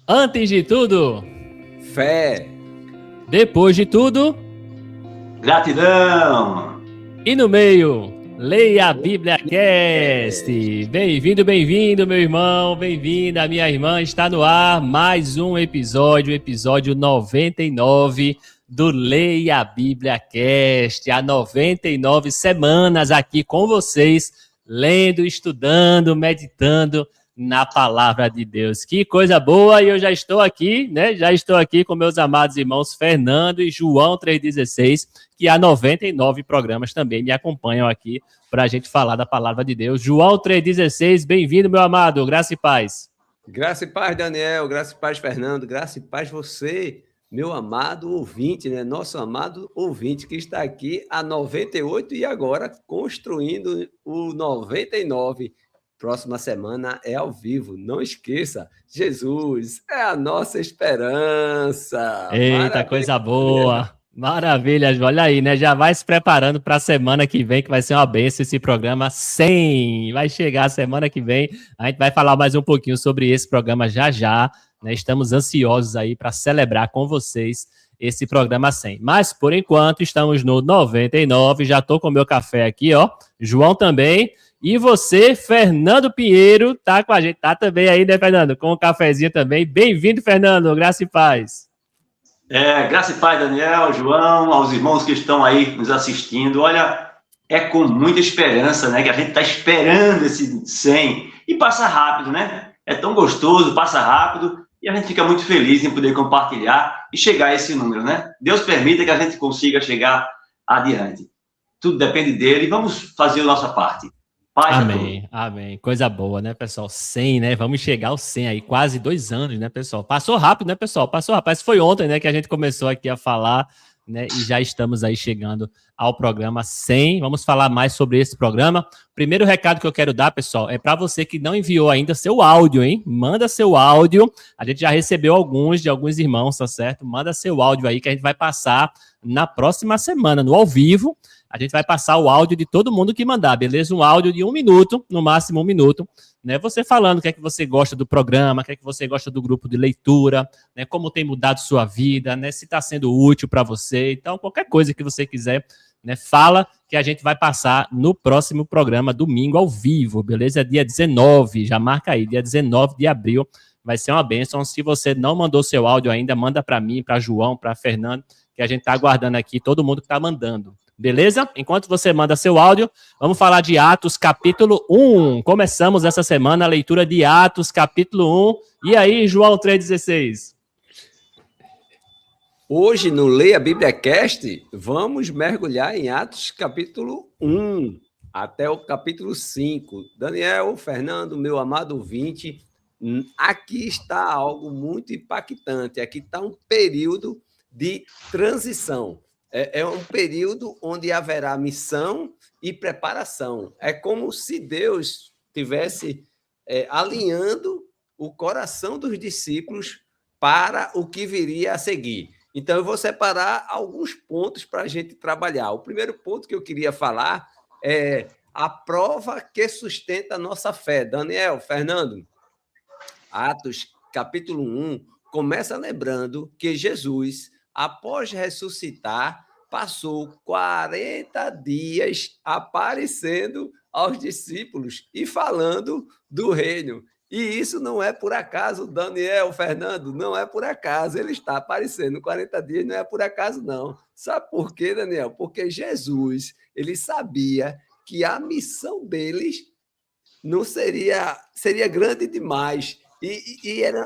Antes de tudo, Fé. depois de tudo Gratidão! e no meio, leia a Bíblia Cast. Bem-vindo, meu irmão, bem-vinda, minha irmã. Está no ar mais um episódio, episódio 99 do Leia a Bíblia Cast. Há 99 semanas aqui com vocês, lendo, estudando, meditando na palavra de Deus. Que coisa boa! E eu já estou aqui, né? Já estou aqui com meus amados irmãos Fernando e João 3,16, que há 99 programas também me acompanham aqui para a gente falar da palavra de Deus. João 3,16, bem-vindo, meu amado. Graça e paz. Graça e paz, Daniel. Graça e paz, Fernando. Graça e paz, você, meu amado ouvinte, né? Nosso amado ouvinte que está aqui há 98 e agora construindo o 99. Próxima semana é ao vivo. Não esqueça, Jesus é a nossa esperança. Eita, Maravilha. coisa boa. Maravilha, olha aí, né? Já vai se preparando para a semana que vem, que vai ser uma benção esse programa 100. Vai chegar a semana que vem. A gente vai falar mais um pouquinho sobre esse programa já, né? Estamos ansiosos aí para celebrar com vocês esse programa 100. Mas, por enquanto, estamos no 99. Já estou com o meu café aqui, ó. João também. E você, Fernando Pinheiro, tá com a gente. Tá também aí, né, Fernando? Com o cafezinho também. Bem-vindo, Fernando. Graça e paz. Graça e paz, Daniel, João, aos irmãos que estão aí nos assistindo. Olha, é com muita esperança, né, que a gente está esperando esse 100 e passa rápido, né? É tão gostoso, passa rápido e a gente fica muito feliz em poder compartilhar e chegar a esse número, né? Deus permita que a gente consiga chegar adiante. Tudo depende dele e vamos fazer a nossa parte. Paz a todos. Amém, amém. Coisa boa, né, pessoal? 100, né? Vamos chegar aos 100 aí, quase 2 anos, né, pessoal? Passou rápido, né, pessoal? Passou rápido. Parece que foi ontem, né, que a gente começou aqui a falar, né? E já estamos aí chegando ao programa 100. Vamos falar mais sobre esse programa. Primeiro recado que eu quero dar, pessoal, é para você que não enviou ainda seu áudio, hein? Manda seu áudio. A gente já recebeu alguns de alguns irmãos, tá certo? Manda seu áudio aí que a gente vai passar na próxima semana, no ao vivo. A gente vai passar o áudio de todo mundo que mandar, beleza? Um áudio de 1 minuto, no máximo 1 minuto, né? Você falando o que é que você gosta do programa, o que é que você gosta do grupo de leitura, né? Como tem mudado sua vida, né? Se está sendo útil para você. Então, qualquer coisa que você quiser, né? Fala que a gente vai passar no próximo programa, domingo, ao vivo, beleza? Dia 19, já marca aí, dia 19 de abril. Vai ser uma bênção. Se você não mandou seu áudio ainda, manda para mim, para João, para Fernando, que a gente está aguardando aqui, todo mundo que está mandando. Beleza? Enquanto você manda seu áudio, vamos falar de Atos capítulo 1. Começamos essa semana a leitura de Atos capítulo 1. E aí, João 3,16? Hoje, no Leia a Bíblia Cast, vamos mergulhar em Atos capítulo 1 até o capítulo 5. Daniel, Fernando, meu amado ouvinte, aqui está algo muito impactante. Aqui está um período de transição. É um período onde haverá missão e preparação. É como se Deus estivesse alinhando o coração dos discípulos para o que viria a seguir. Então, eu vou separar alguns pontos para a gente trabalhar. O primeiro ponto que eu queria falar é a prova que sustenta a nossa fé. Daniel, Fernando, Atos capítulo 1 começa lembrando que Jesus, após ressuscitar, passou 40 dias aparecendo aos discípulos e falando do reino. E isso não é por acaso, Daniel, Fernando, não é por acaso. Ele está aparecendo 40 dias, não é por acaso, não. Sabe por quê, Daniel? Porque Jesus, ele sabia que a missão deles não seria grande demais.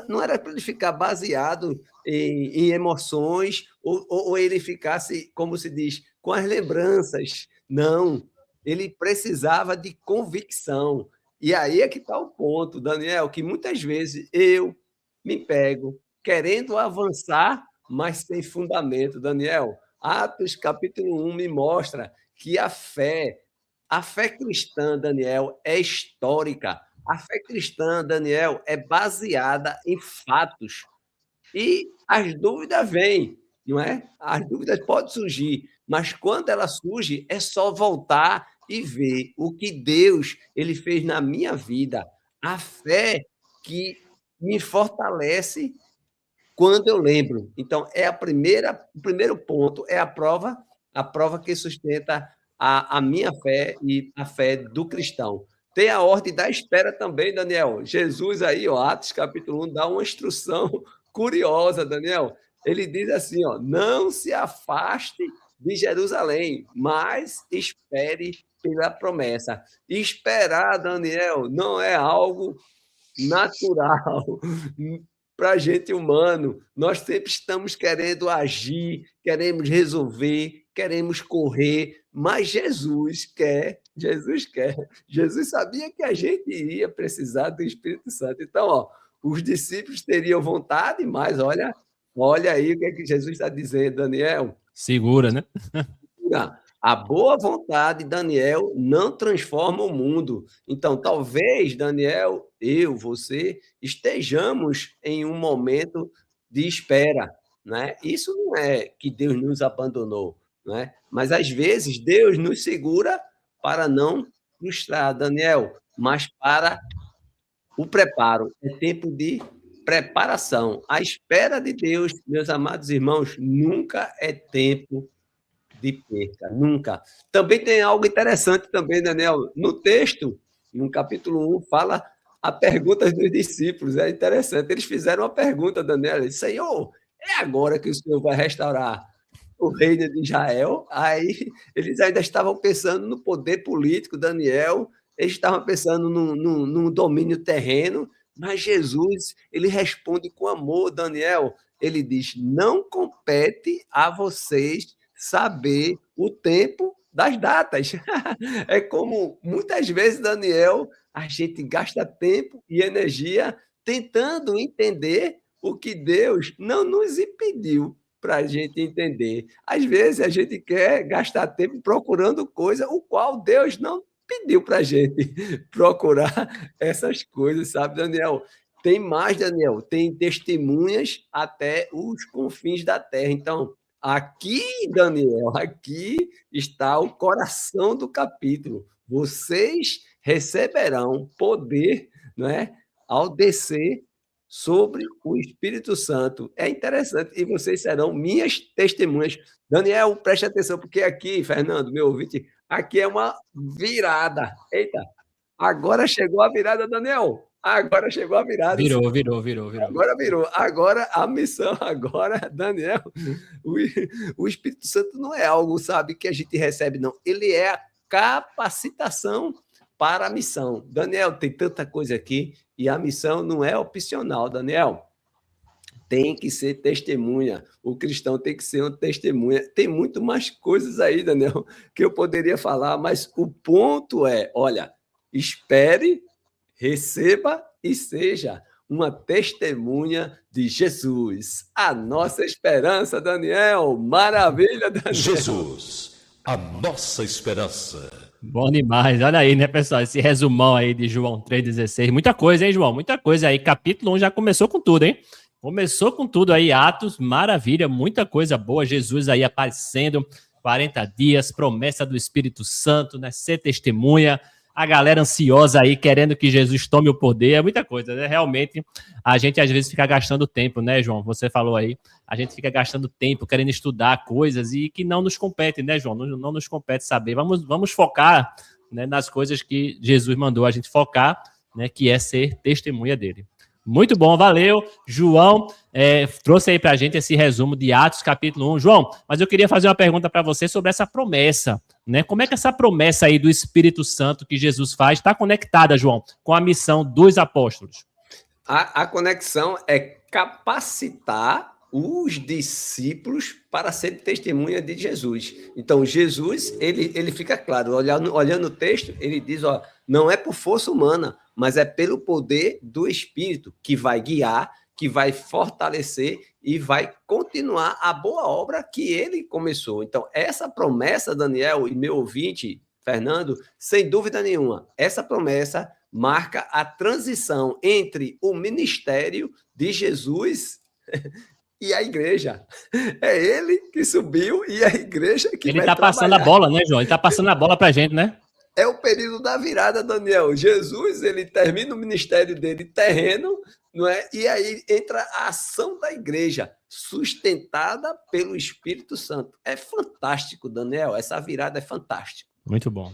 Não era para ele ficar baseado em emoções ou ele ficasse, como se diz, com as lembranças. Não, ele precisava de convicção. E aí é que está o ponto, Daniel, que muitas vezes eu me pego querendo avançar, mas sem fundamento. Daniel, Atos capítulo 1 me mostra que a fé cristã, Daniel, é histórica. A fé cristã, Daniel, é baseada em fatos. E as dúvidas vêm, não é? As dúvidas podem surgir, mas quando ela surge, é só voltar e ver o que Deus ele fez na minha vida. A fé que me fortalece quando eu lembro. Então, o primeiro ponto é a prova que sustenta a minha fé e a fé do cristão. Tem a ordem da espera também, Daniel. Jesus aí, ó, Atos capítulo 1, dá uma instrução curiosa, Daniel. Ele diz assim, ó, não se afaste de Jerusalém, mas espere pela promessa. Esperar, Daniel, não é algo natural para a gente humano. Nós sempre estamos querendo agir, queremos resolver, queremos correr, mas Jesus quer. Jesus sabia que a gente iria precisar do Espírito Santo. Então, ó, os discípulos teriam vontade, mas olha aí o que é que Jesus está dizendo, Daniel. Segura, né? A boa vontade, Daniel, não transforma o mundo. Então, talvez, Daniel, você, estejamos em um momento de espera, né? Isso não é que Deus nos abandonou, né? Mas, às vezes, Deus nos segura para não frustrar, Daniel, mas para o preparo. É tempo de preparação. A espera de Deus, meus amados irmãos, nunca é tempo de perca, nunca. Também tem algo interessante também, Daniel. No texto, no capítulo 1, fala a pergunta dos discípulos. É interessante. Eles fizeram uma pergunta, Daniel. Eles disseram, Senhor, é agora que o Senhor vai restaurar o reino de Israel? Aí eles ainda estavam pensando no poder político, Daniel. Eles estavam pensando no domínio terreno, mas Jesus, ele responde com amor, Daniel. Ele diz, não compete a vocês saber o tempo das datas. É como, muitas vezes, Daniel, a gente gasta tempo e energia tentando entender o que Deus não nos impediu para a gente entender. Às vezes, a gente quer gastar tempo procurando coisa o qual Deus não pediu para a gente procurar essas coisas, sabe, Daniel? Tem mais, Daniel, tem testemunhas até os confins da terra. Então, aqui, Daniel, aqui está o coração do capítulo. Vocês receberão poder, não é, ao descer sobre o Espírito Santo. É interessante. E vocês serão minhas testemunhas. Daniel, preste atenção, porque aqui, Fernando, meu ouvinte, aqui é uma virada. Eita, agora chegou a virada, Daniel. Agora chegou a virada. Virou. Agora virou. Agora a missão, agora, Daniel, o Espírito Santo não é algo, sabe, que a gente recebe, não. Ele é a capacitação para a missão. Daniel, tem tanta coisa aqui e a missão não é opcional, Daniel. Tem que ser testemunha. O cristão tem que ser uma testemunha. Tem muito mais coisas aí, Daniel, que eu poderia falar, mas o ponto é, olha, espere, receba e seja uma testemunha de Jesus. A nossa esperança, Daniel. Maravilha, Daniel. Jesus, a nossa esperança. Bom demais. Olha aí, né, pessoal? Esse resumão aí de João 3,16. Muita coisa, hein, João? Muita coisa aí. Capítulo 1 já começou com tudo, hein? Começou com tudo aí. Atos, maravilha. Muita coisa boa. Jesus aí aparecendo. 40 dias, promessa do Espírito Santo, né? Ser testemunha. A galera ansiosa aí, querendo que Jesus tome o poder, é muita coisa, né? Realmente, a gente às vezes fica gastando tempo, né, João? Você falou aí, a gente fica gastando tempo querendo estudar coisas e que não nos compete, né, João? Não nos compete saber. Vamos focar, né, nas coisas que Jesus mandou a gente focar, né, que é ser testemunha dele. Muito bom, valeu. João trouxe aí pra gente esse resumo de Atos, capítulo 1. João, mas eu queria fazer uma pergunta para você sobre essa promessa, né? Como é que essa promessa aí do Espírito Santo que Jesus faz está conectada, João, com a missão dos apóstolos? A conexão é capacitar os discípulos para ser testemunha de Jesus. Então, Jesus, ele fica claro, olhando o texto, ele diz, ó, não é por força humana, mas é pelo poder do Espírito que vai guiar, que vai fortalecer e vai continuar a boa obra que ele começou. Então, essa promessa, Daniel e meu ouvinte, Fernando, sem dúvida nenhuma, essa promessa marca a transição entre o ministério de Jesus e a igreja. É ele que subiu e a igreja que ele vai tá passando a bola, né, João? Ele tá passando a bola pra gente, né? É o período da virada, Daniel. Jesus, ele termina o ministério dele terreno, não é? E aí entra a ação da igreja, sustentada pelo Espírito Santo. É fantástico, Daniel. Essa virada é fantástica. Muito bom.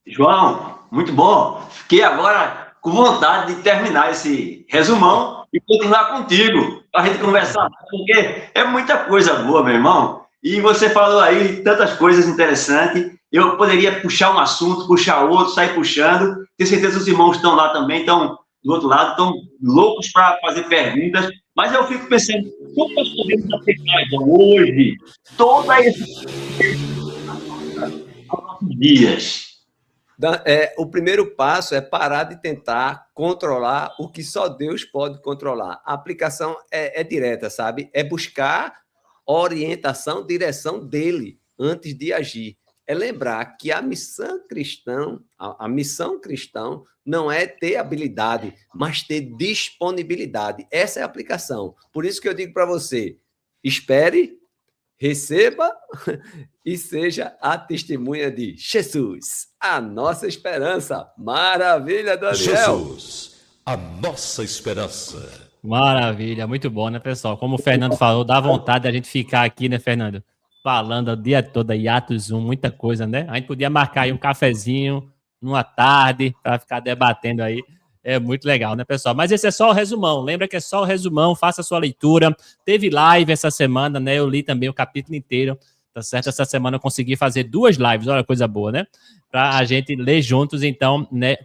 João, muito bom. Fiquei agora com vontade de terminar esse resumão e continuar contigo, para a gente conversar, porque é muita coisa boa, meu irmão. E você falou aí tantas coisas interessantes. Eu poderia puxar um assunto, puxar outro, sair puxando. Tenho certeza que os irmãos estão lá também, estão do outro lado, estão loucos para fazer perguntas. Mas eu fico pensando, como nós podemos aplicar então, hoje toda esse dias? O primeiro passo é parar de tentar controlar o que só Deus pode controlar. A aplicação é direta, sabe? É buscar orientação, direção dele antes de agir. É lembrar que a missão cristã não é ter habilidade, mas ter disponibilidade. Essa é a aplicação. Por isso que eu digo para você, espere, receba e seja a testemunha de Jesus, a nossa esperança. Maravilha, Daniel! Jesus, a nossa esperança. Maravilha, muito bom, né, pessoal? Como o Fernando falou, dá vontade da gente ficar aqui, né, Fernando? Falando o dia todo aí, Atos 1, muita coisa, né? A gente podia marcar aí um cafezinho numa tarde para ficar debatendo aí. É muito legal, né, pessoal? Mas esse é só o resumão. Lembra que é só o resumão, faça a sua leitura. Teve live essa semana, né? Eu li também o capítulo inteiro, tá certo? Essa semana eu consegui fazer 2 lives, olha, coisa boa, né? Para a gente ler juntos, então, né?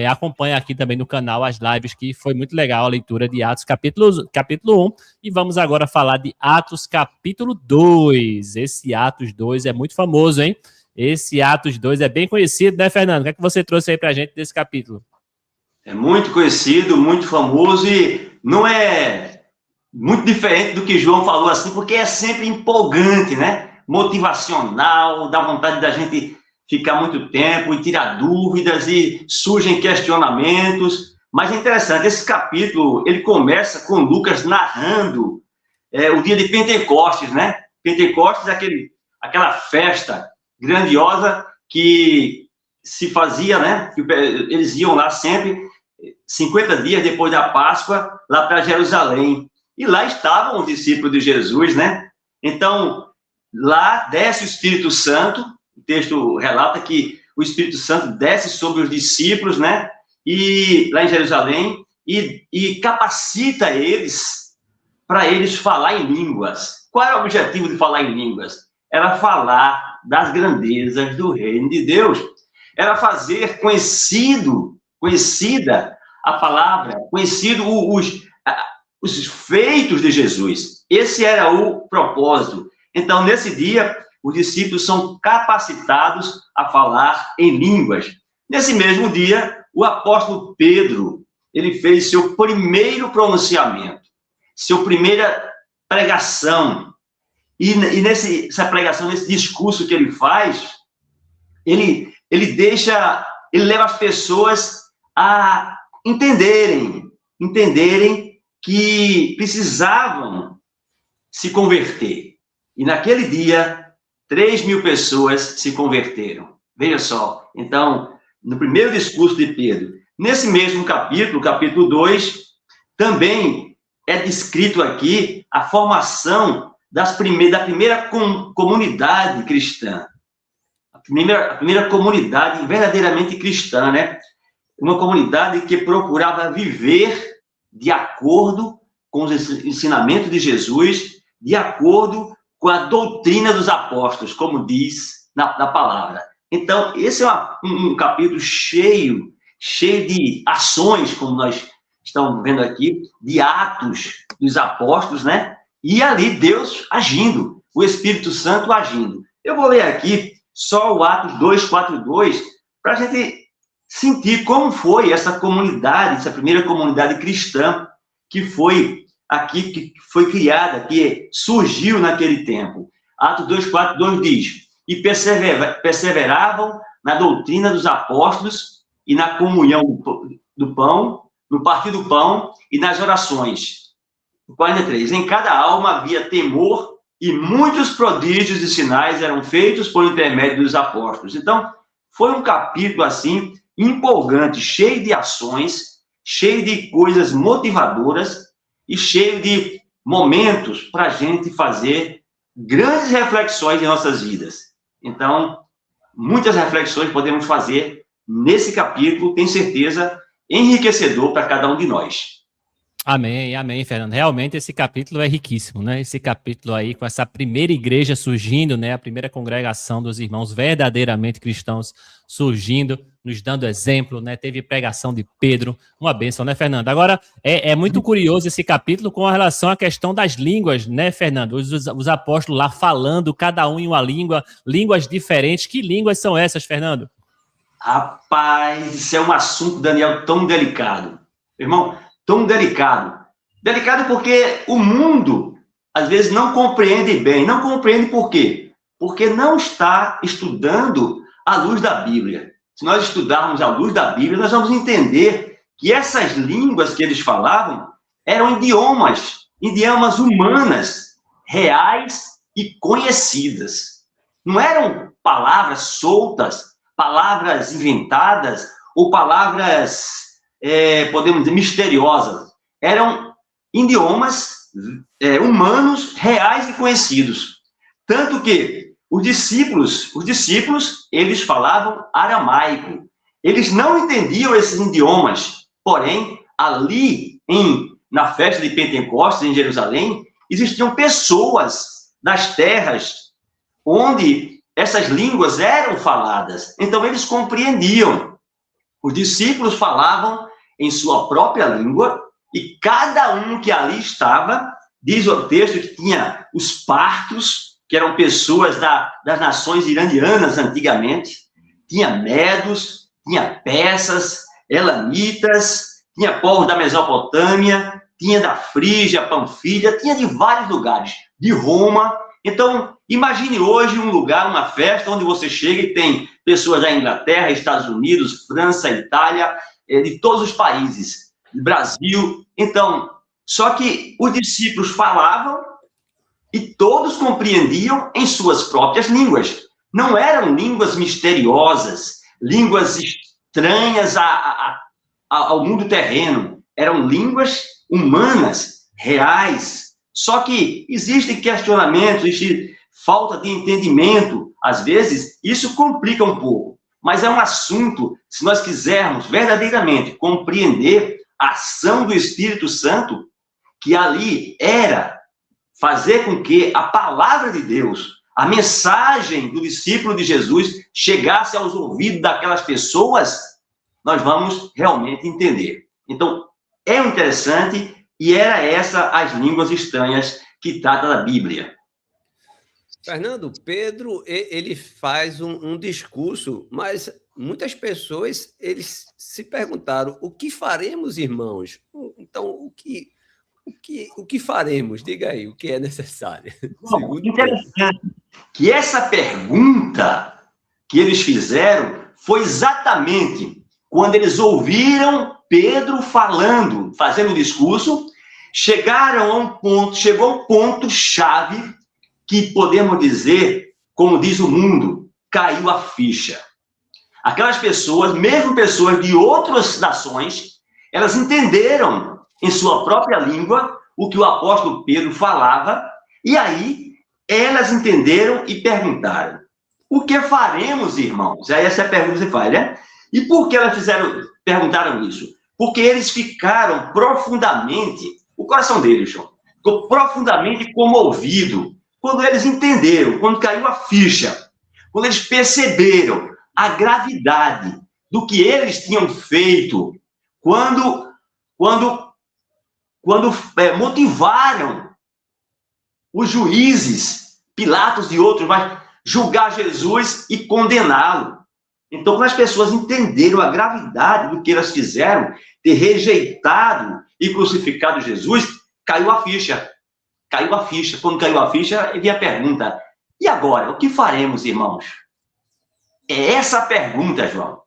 Acompanha aqui também no canal as lives, que foi muito legal a leitura de Atos capítulo 1, e vamos agora falar de Atos capítulo 2. Esse Atos 2 é muito famoso, hein? Esse Atos 2 é bem conhecido, né, Fernando? O que é que você trouxe aí pra gente desse capítulo? É muito conhecido, muito famoso e não é muito diferente do que João falou assim, porque é sempre empolgante, né? Motivacional, dá vontade da gente ficar muito tempo e tirar dúvidas e surgem questionamentos. Mas é interessante, esse capítulo, ele começa com Lucas narrando o dia de Pentecostes, né? Pentecostes é aquela festa grandiosa que se fazia, né? Que eles iam lá sempre, 50 dias depois da Páscoa, lá para Jerusalém. E lá estavam os discípulos de Jesus, né? Então, lá desce o Espírito Santo. O texto relata que o Espírito Santo desce sobre os discípulos, né? E lá em Jerusalém, e capacita eles para eles falar em línguas. Qual era o objetivo de falar em línguas? Era falar das grandezas do reino de Deus. Era fazer conhecida a palavra, conhecido os feitos de Jesus. Esse era o propósito. Então, nesse dia, os discípulos são capacitados a falar em línguas. Nesse mesmo dia, o apóstolo Pedro, ele fez seu primeiro pronunciamento, sua primeira pregação. E nessa pregação, nesse discurso que ele faz, ele leva as pessoas a entenderem que precisavam se converter. E naquele dia, 3.000 pessoas se converteram. Veja só. Então, no primeiro discurso de Pedro, nesse mesmo capítulo 2, também é descrito aqui a formação da primeira comunidade cristã. A primeira comunidade verdadeiramente cristã, né? Uma comunidade que procurava viver de acordo com os ensinamentos de Jesus, de acordo com a doutrina dos apóstolos, como diz na palavra. Então, esse é um capítulo cheio de ações, como nós estamos vendo aqui, de atos dos apóstolos, né? E ali Deus agindo, o Espírito Santo agindo. Eu vou ler aqui só o Atos 2:4-2, para a gente sentir como foi essa comunidade, essa primeira comunidade cristã que foi aqui, que foi criada, que surgiu naquele tempo. Atos 2:4-2 diz: e perseveravam na doutrina dos apóstolos e na comunhão do pão, no partir do pão e nas orações. 43. Em cada alma havia temor e muitos prodígios e sinais eram feitos por intermédio dos apóstolos. Então, Foi um capítulo, assim, empolgante, cheio de ações, cheio de coisas motivadoras e cheio de momentos para a gente fazer grandes reflexões em nossas vidas. Então, muitas reflexões podemos fazer nesse capítulo, tenho certeza, enriquecedor para cada um de nós. Amém, amém, Fernando. Realmente esse capítulo é riquíssimo, né? Esse capítulo aí, com essa primeira igreja surgindo, né? A primeira congregação dos irmãos verdadeiramente cristãos surgindo, nos dando exemplo, né? Teve pregação de Pedro, uma bênção, né, Fernando? Agora, é muito curioso esse capítulo com relação à questão das línguas, né, Fernando? Os apóstolos lá falando, cada um em uma língua, línguas diferentes. Que línguas são essas, Fernando? Rapaz, isso é um assunto, Daniel, tão delicado. Irmão, tão delicado. Delicado porque o mundo, às vezes, não compreende bem. Não compreende por quê? Porque não está estudando à luz da Bíblia. Se nós estudarmos à luz da Bíblia, nós vamos entender que essas línguas que eles falavam eram idiomas humanas, reais e conhecidas. Não eram palavras soltas, palavras inventadas ou palavras podemos dizer, misteriosas. Eram idiomas humanos, reais e conhecidos. Tanto que os discípulos, eles falavam aramaico. Eles não entendiam esses idiomas. Porém, ali, na festa de Pentecostes, em Jerusalém, existiam pessoas das terras onde essas línguas eram faladas. Então, eles compreendiam. Os discípulos falavam em sua própria língua, e cada um que ali estava, diz o texto que tinha os partos, que eram pessoas das nações iranianas antigamente, tinha medos, tinha persas, elamitas, tinha povos da Mesopotâmia, tinha da Frígia, Panfilha, tinha de vários lugares, de Roma. Então, imagine hoje um lugar, uma festa, onde você chega e tem pessoas da Inglaterra, Estados Unidos, França, Itália, de todos os países, Brasil. Então, só que os discípulos falavam e todos compreendiam em suas próprias línguas. Não eram línguas misteriosas, línguas estranhas ao mundo terreno. Eram línguas humanas, reais. Só que existem questionamentos, existe falta de entendimento. Às vezes, isso complica um pouco. Mas é um assunto, se nós quisermos verdadeiramente compreender a ação do Espírito Santo, que ali era fazer com que a palavra de Deus, a mensagem do discípulo de Jesus, chegasse aos ouvidos daquelas pessoas, nós vamos realmente entender. Então, é interessante, e era essa as línguas estranhas que trata da Bíblia. Fernando, Pedro, ele faz um discurso, mas muitas pessoas, eles se perguntaram, o que faremos, irmãos? Então, o que faremos? Diga aí, o que é necessário. Bom, interessante que essa pergunta que eles fizeram foi exatamente quando eles ouviram Pedro falando, fazendo o discurso, chegou a um ponto-chave que podemos dizer, como diz o mundo, caiu a ficha. Aquelas pessoas, mesmo pessoas de outras nações, elas entenderam em sua própria língua o que o apóstolo Pedro falava, e aí elas entenderam e perguntaram, o que faremos, irmãos? Aí essa é a pergunta que você faz, né? E por que elas perguntaram isso? Porque eles ficaram profundamente, o coração deles, ficou profundamente comovido, quando eles entenderam, quando caiu a ficha, quando eles perceberam a gravidade do que eles tinham feito, quando motivaram os juízes, Pilatos e outros, mas julgar Jesus e condená-lo. Então, quando as pessoas entenderam a gravidade do que elas fizeram, ter rejeitado e crucificado Jesus, caiu a ficha. Caiu a ficha. Quando caiu a ficha, veio a pergunta, e agora, o que faremos, irmãos? É essa pergunta, João.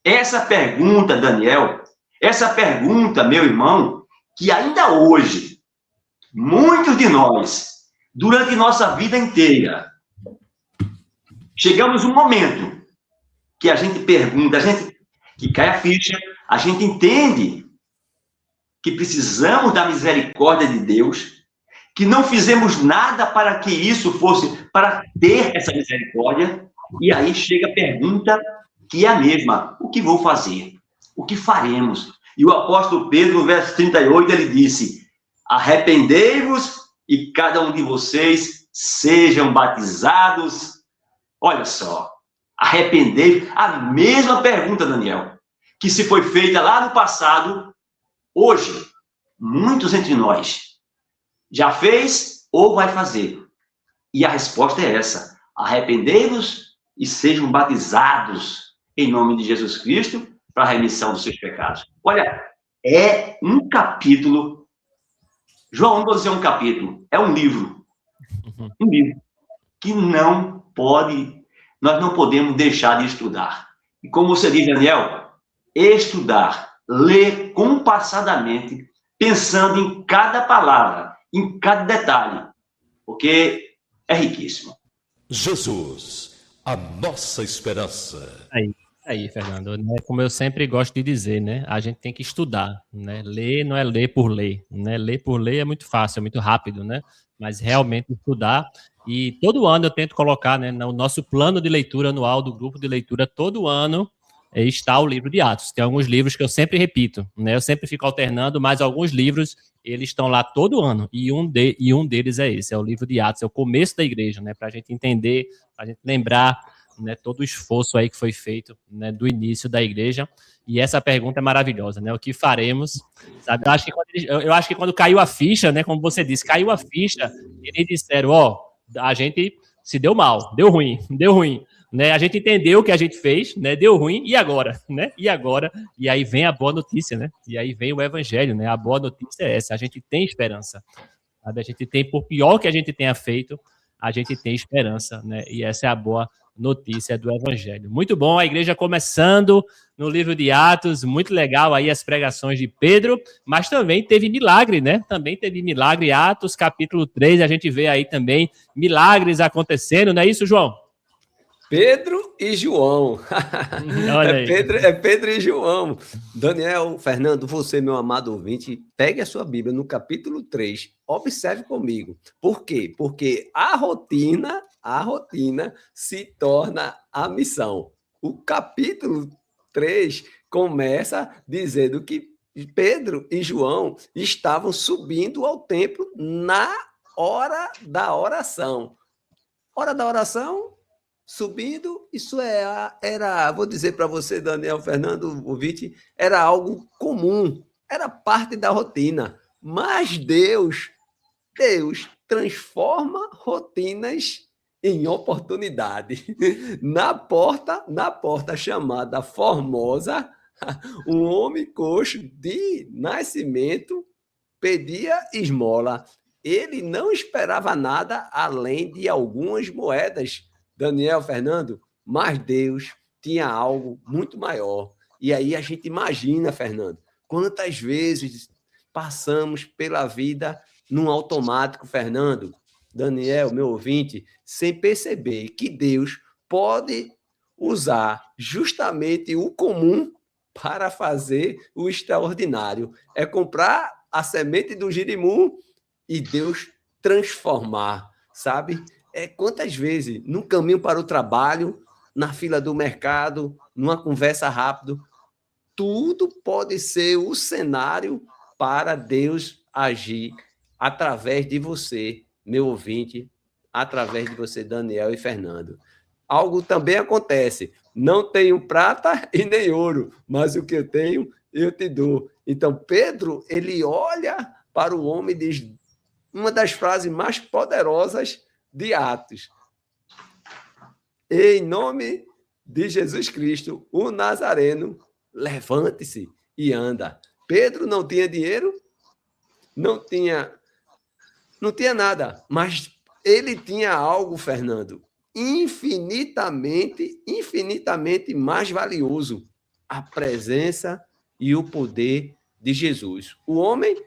Essa pergunta, Daniel, essa pergunta, meu irmão, que ainda hoje, muitos de nós, durante nossa vida inteira, chegamos um momento que a gente pergunta, que cai a ficha, a gente entende que precisamos da misericórdia de Deus, que não fizemos nada para que isso fosse, para ter essa misericórdia, e aí chega a pergunta que é a mesma: o que vou fazer? O que faremos? E o apóstolo Pedro, no verso 38, ele disse: arrependei-vos e cada um de vocês sejam batizados. Olha só, arrependei-vos, a mesma pergunta, Daniel, que se foi feita lá no passado, hoje, muitos entre nós já fez ou vai fazer. E a resposta é essa: arrependei-vos e sejam batizados em nome de Jesus Cristo para a remissão dos seus pecados. Olha, é um capítulo. João, não vou dizer um capítulo, é um livro. Um livro que nós não podemos deixar de estudar. E como você diz, Daniel, estudar, ler compassadamente, pensando em cada palavra, em cada detalhe, porque é riquíssimo. Jesus, a nossa esperança. Aí, Fernando, né? Como eu sempre gosto de dizer, né? A gente tem que estudar, né? Ler não é ler por ler, né? Ler por ler é muito fácil, é muito rápido, né? Mas realmente estudar. E todo ano eu tento colocar, né, no nosso plano de leitura anual do grupo de leitura, todo ano está o livro de Atos. Tem alguns livros que eu sempre repito, né? Eu sempre fico alternando, mas alguns livros eles estão lá todo ano. E um deles é esse, é o livro de Atos, é o começo da igreja, né? Para a gente entender, para a gente lembrar, né, todo o esforço aí que foi feito, né, do início da igreja. E essa pergunta é maravilhosa, né? O que faremos? Sabe? Eu acho que quando caiu a ficha, né, como você disse, caiu a ficha, eles disseram, a gente se deu mal, deu ruim, né? A gente entendeu o que a gente fez, né? Deu ruim, e agora, né? E agora? E aí vem a boa notícia, né? E aí vem o evangelho, né? A boa notícia é essa, a gente tem esperança, sabe? A gente tem, por pior que a gente tenha feito, a gente tem esperança, né? E essa é a boa notícia do evangelho. Muito bom, a igreja começando no livro de Atos, muito legal aí as pregações de Pedro, mas também teve milagre, né? Também teve milagre, Atos capítulo 3, a gente vê aí também milagres acontecendo, não é isso, João? Pedro e João. Olha aí. É Pedro e João. Daniel, Fernando, você, meu amado ouvinte, pegue a sua Bíblia no capítulo 3. Observe comigo. Por quê? Porque a rotina se torna a missão. O capítulo 3 começa dizendo que Pedro e João estavam subindo ao templo na hora da oração. Hora da oração, subindo, isso era, vou dizer para você, Daniel, Fernando, ouvinte, era algo comum, era parte da rotina. Mas Deus transforma rotinas em oportunidade. Na porta chamada Formosa, um homem coxo de nascimento pedia esmola. Ele não esperava nada além de algumas moedas, Daniel, Fernando, mas Deus tinha algo muito maior. E aí a gente imagina, Fernando, quantas vezes passamos pela vida num automático, Fernando, Daniel, meu ouvinte, sem perceber que Deus pode usar justamente o comum para fazer o extraordinário. É comprar a semente do girimum e Deus transformar, sabe? Quantas vezes, no caminho para o trabalho, na fila do mercado, numa conversa rápida, tudo pode ser o cenário para Deus agir através de você, meu ouvinte, através de você, Daniel e Fernando. Algo também acontece. Não tenho prata e nem ouro, mas o que eu tenho, eu te dou. Então, Pedro, ele olha para o homem e diz uma das frases mais poderosas de Atos. Em nome de Jesus Cristo, o Nazareno, levante-se e anda. Pedro não tinha dinheiro, não tinha nada, mas ele tinha algo, Fernando, infinitamente mais valioso: a presença e o poder de Jesus. O homem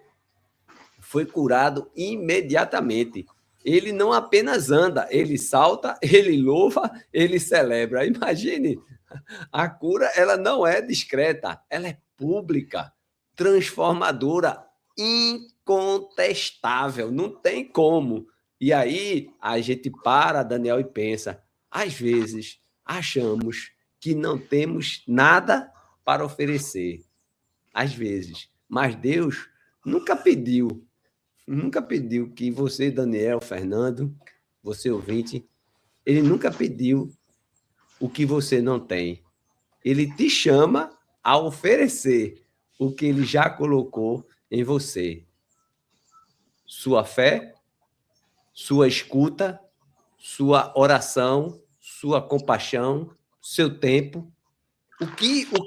foi curado imediatamente. Ele não apenas anda, ele salta, ele louva, ele celebra. Imagine A cura, ela não é discreta, ela é pública, transformadora, incontestável, não tem como. E aí a gente para, Daniel, e pensa, às vezes achamos que não temos nada para oferecer, às vezes, mas Deus nunca pediu que você, Daniel, Fernando, você ouvinte, ele nunca pediu o que você não tem. Ele te chama a oferecer o que ele já colocou em você. Sua fé, sua escuta, sua oração, sua compaixão, seu tempo. O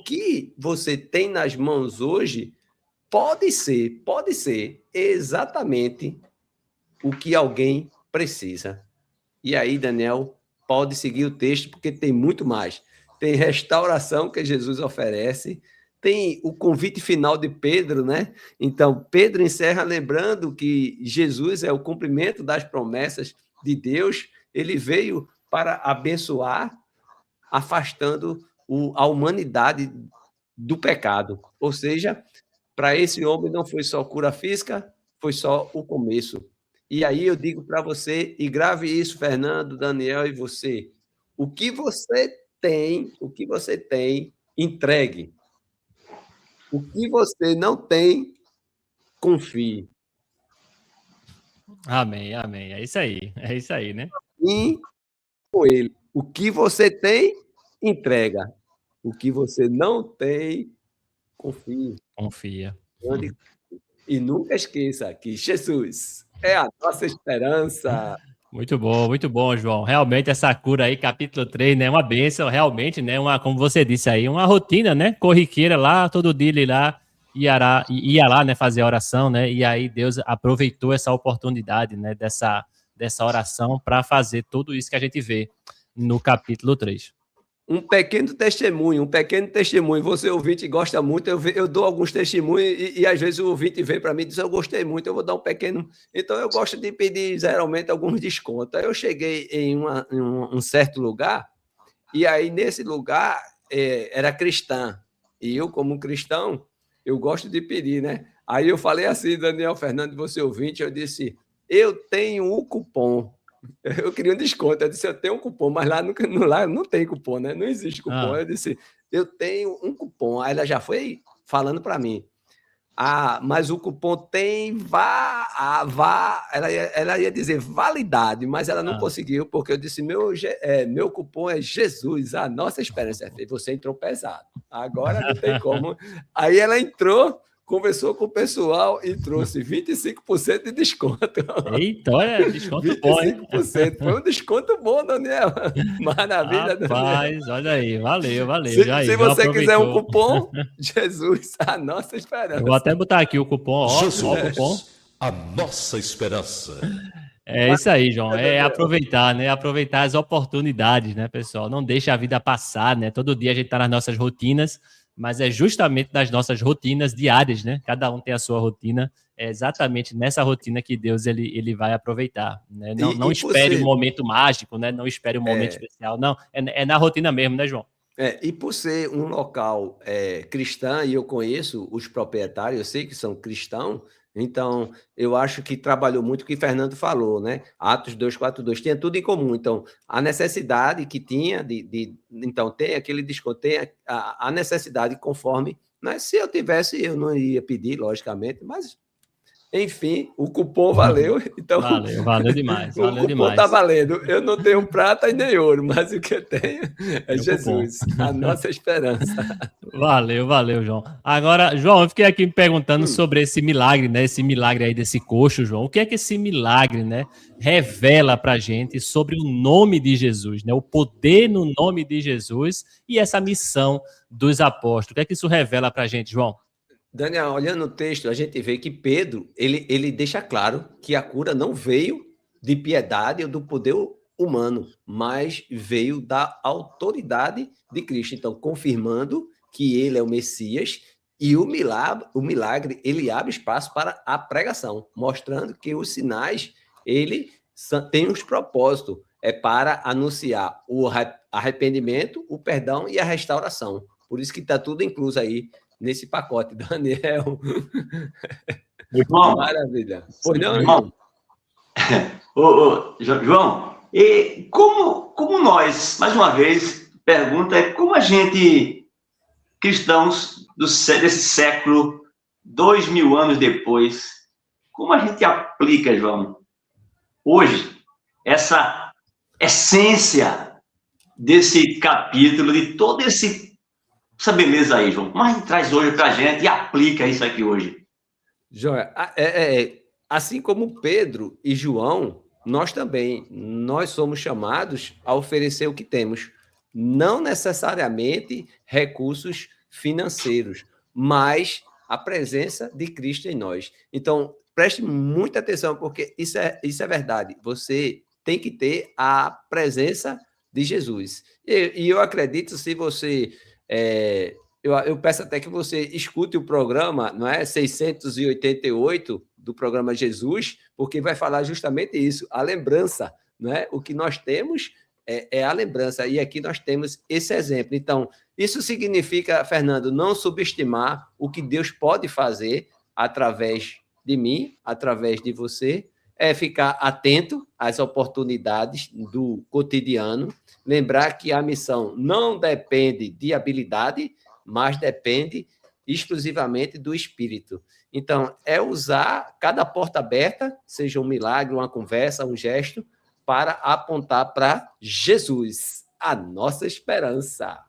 que você tem nas mãos hoje pode ser exatamente o que alguém precisa. E aí, Daniel, pode seguir o texto, porque tem muito mais. Tem restauração que Jesus oferece, tem o convite final de Pedro, né? Então, Pedro encerra lembrando que Jesus é o cumprimento das promessas de Deus, ele veio para abençoar, afastando a humanidade do pecado. Ou seja, para esse homem não foi só cura física, foi só o começo. E aí eu digo para você, e grave isso, Fernando, Daniel e você, o que você tem, entregue. O que você não tem, confie. Amém, amém. É isso aí, né? E com ele. O que você tem, entrega. O que você não tem, confie. Confia. E nunca esqueça que Jesus é a nossa esperança. Muito bom, João. Realmente essa cura aí, capítulo 3, né? Uma bênção, realmente, né? Como você disse aí, uma rotina, né? Corriqueira lá, todo dia ele lá ia lá, né? Fazer a oração, né? E aí Deus aproveitou essa oportunidade, né? Dessa oração para fazer tudo isso que a gente vê no capítulo 3. Um pequeno testemunho. Você, ouvinte, gosta muito. Eu dou alguns testemunhos e às vezes o ouvinte vem para mim e diz: eu gostei muito, eu vou dar um pequeno. Então, eu gosto de pedir, geralmente, alguns descontos. Aí eu cheguei em um certo lugar, e aí nesse lugar era cristã. E eu, como cristão, eu gosto de pedir, né? Aí eu falei assim, Daniel Fernando, você ouvinte, eu disse: eu tenho um cupom. Eu queria um desconto. Eu disse, eu tenho um cupom, mas lá não tem cupom, né? Não existe cupom. Eu disse, eu tenho um cupom. Aí ela já foi falando para mim. Mas o cupom tem ela ia dizer validade, mas ela não conseguiu, porque eu disse, meu cupom é Jesus, a nossa esperança. Você entrou pesado. Agora não tem como. Aí ela entrou, conversou com o pessoal e trouxe 25% de desconto. Eita, olha, desconto 25%. Bom, hein? Foi um desconto bom, Daniel. Maravilha, Rapaz, Daniel. Olha aí, valeu. Se você quiser um cupom, Jesus, a nossa esperança. Eu vou até botar aqui o cupom, Jesus, ó o cupom. A nossa esperança. É isso aí, João. É aproveitar, né? Aproveitar as oportunidades, né, pessoal? Não deixa a vida passar, né? Todo dia a gente tá nas nossas rotinas, mas é justamente nas nossas rotinas diárias, né? Cada um tem a sua rotina, é exatamente nessa rotina que Deus ele vai aproveitar, né? Não espere um momento mágico, né? Não espere um momento especial, não. É na rotina mesmo, né, João? E por ser um local cristão, e eu conheço os proprietários, eu sei que são cristãos, então eu acho que trabalhou muito o que Fernando falou, né? Atos 2:42, tinha tudo em comum. Então, a necessidade que tinha então, tem aquele desconto, tem a necessidade conforme, né? Se eu tivesse, eu não ia pedir, logicamente, mas enfim, o cupom valeu. Então, valeu demais. O cupom está valendo. Eu não tenho prata e nem ouro, mas o que eu tenho é Jesus, a nossa esperança. Valeu, João. Agora, João, eu fiquei aqui me perguntando sobre esse milagre, né? Esse milagre aí desse coxo, João. O que é que esse milagre, né, revela pra gente sobre o nome de Jesus, né? O poder no nome de Jesus e essa missão dos apóstolos. O que é que isso revela pra gente, João? Daniel, olhando o texto, a gente vê que Pedro, ele deixa claro que a cura não veio de piedade ou do poder humano, mas veio da autoridade de Cristo. Então, confirmando que ele é o Messias e o milagre, ele abre espaço para a pregação, mostrando que os sinais, ele tem uns propósitos. é para anunciar o arrependimento, o perdão e a restauração. Por isso que está tudo incluso aí nesse pacote, Daniel. João, maravilha. Pois não, irmão? João, e como nós, mais uma vez, pergunta é como a gente, cristãos desse século, 2000 anos depois, como a gente aplica, João, hoje, essa essência desse capítulo, de toda essa beleza aí, João? Como a gente traz hoje para a gente e aplica isso aqui hoje? Joia, assim como Pedro e João, nós também, nós somos chamados a oferecer o que temos. Não necessariamente recursos financeiros, mas a presença de Cristo em nós. Então, preste muita atenção, porque isso é verdade. Você tem que ter a presença de Jesus. E eu acredito, se você... Eu peço até que você escute o programa, não é? 688 do programa Jesus, porque vai falar justamente isso, a lembrança, não é? O que nós temos é a lembrança, e aqui nós temos esse exemplo. Então, isso significa, Fernando, não subestimar o que Deus pode fazer através de mim, através de você, é ficar atento às oportunidades do cotidiano, lembrar que a missão não depende de habilidade, mas depende exclusivamente do Espírito. Então, é usar cada porta aberta, seja um milagre, uma conversa, um gesto, para apontar para Jesus, a nossa esperança.